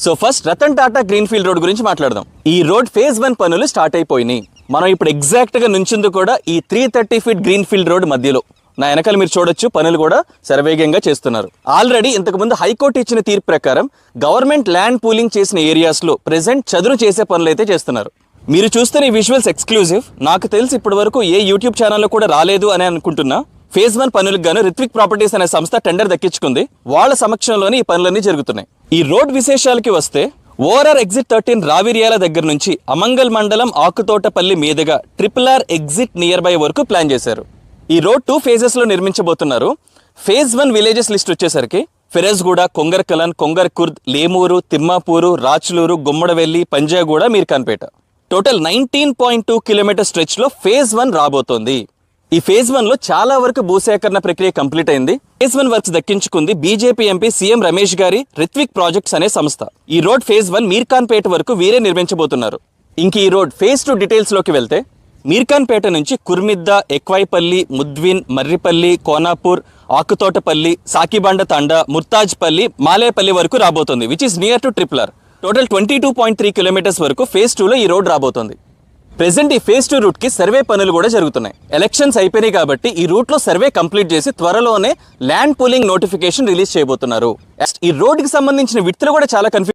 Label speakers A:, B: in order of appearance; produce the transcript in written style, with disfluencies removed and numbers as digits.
A: So first Ratan Tata greenfield road గురించి మాట్లాడదాం. ఈ రోడ్ ఫేజ్ 1 పనులు స్టార్ట్ అయిపోయినాయి. మనం ఇప్పుడు ఎగ్జాక్ట్ గా నుంచింది కూడా ఈ 330 ఫీట్ గ్రీన్ఫీల్డ్ రోడ్ మధ్యలో. నా వెనకాల మీరు చూడొచ్చు, పనులు కూడా శరవేగంగా చేస్తున్నారు. ఆల్రెడీ ఇంతకుముందు హైకోర్టు ఇచ్చిన తీర్పు ప్రకారం గవర్నమెంట్ ల్యాండ్ పూలింగ్ చేసిన ఏరియాస్ లో ప్రెసెంట్ చదును చేసే పనులు అయితే చేస్తున్నారు. మీరు చూస్తున్న ఈ విజువల్స్ ఎక్స్క్లూజివ్. నాకు తెలిసి ఇప్పటి వరకు ఏ యూట్యూబ్ ఛానల్లో కూడా రాలేదు అని అనుకుంటున్నా. ఫేజ్ 1 పనులకు గాను రిత్విక్ ప్రాపర్టీస్ అనే సంస్థ టెండర్ దక్కించుకుంది. వాళ్ళ సమక్షంలోనే ఈ పనులన్నీ జరుగుతున్నాయి. ఈ రోడ్ విశేషాలకి వస్తే, ఓఆర్ఆర్ ఎగ్జిట్ 13 రావిర్యాల దగ్గర నుంచి అమంగల్ మండలం ఆకుతోటపల్లి మీదుగా RRR ఎగ్జిట్ నియర్ బై వరకు ప్లాన్ చేశారు. ఈ రోడ్ 2 phases లో నిర్మించబోతున్నారు. ఫేజ్ 1 విలేజెస్ లిస్ట్ వచ్చేసరికి Firozguda, Kongarkalan, Kongarkurd, Lemuru, Thimmapur, Rachuluru, Gummadavelli, Panjaguda, Meerkhanpet. Total 19.2 kilometre stretch లో ఫేజ్ 1 రాబోతోంది. ఈ ఫేజ్ 1 లో చాలా వరకు భూసేకరణ ప్రక్రియ కంప్లీట్ అయింది. ఫేజ్ 1 వర్క్స్ దక్కించుకుంది బీజేపీ ఎంపీ సీఎం రమేష్ గారి రిత్విక్ ప్రాజెక్ట్స్ అనే సంస్థ. ఈ రోడ్ ఫేజ్ 1 మీర్ఖాన్పేట వరకు వీరే నిర్మించబోతున్నారు. ఇంక ఈ రోడ్ ఫేజ్ 2 డీటెయిల్స్ లోకి వెళ్తే, మీర్ఖాన్పేట నుంచి కుర్మిద్ద, ఎక్వైపల్లి, ముద్విన్, మర్రిపల్లి, కోనాపూర్, ఆకుతోటపల్లి, సాకిబండ తండా, ముర్తాజ్పల్లి, మాలేపల్లి వరకు రాబోతుంది, which is near to RRR. Total 22.3 kilometres వరకు ఫేజ్ 2 లో ఈ రోడ్ రాబోతోంది. ప్రెసెంట్ ఈ ఫేజ్ 2 రూట్ కి సర్వే పనులు కూడా జరుగుతున్నాయి. ఎలక్షన్స్ అయిపోయినాయి కాబట్టి ఈ రూట్ లో సర్వే కంప్లీట్ చేసి త్వరలోనే ల్యాండ్ పూలింగ్ నోటిఫికేషన్ రిలీజ్ చేయబోతున్నారు. ఈ రోడ్ కి సంబంధించిన విడ్త్ కూడా చాలా కన్ఫ్యూజ్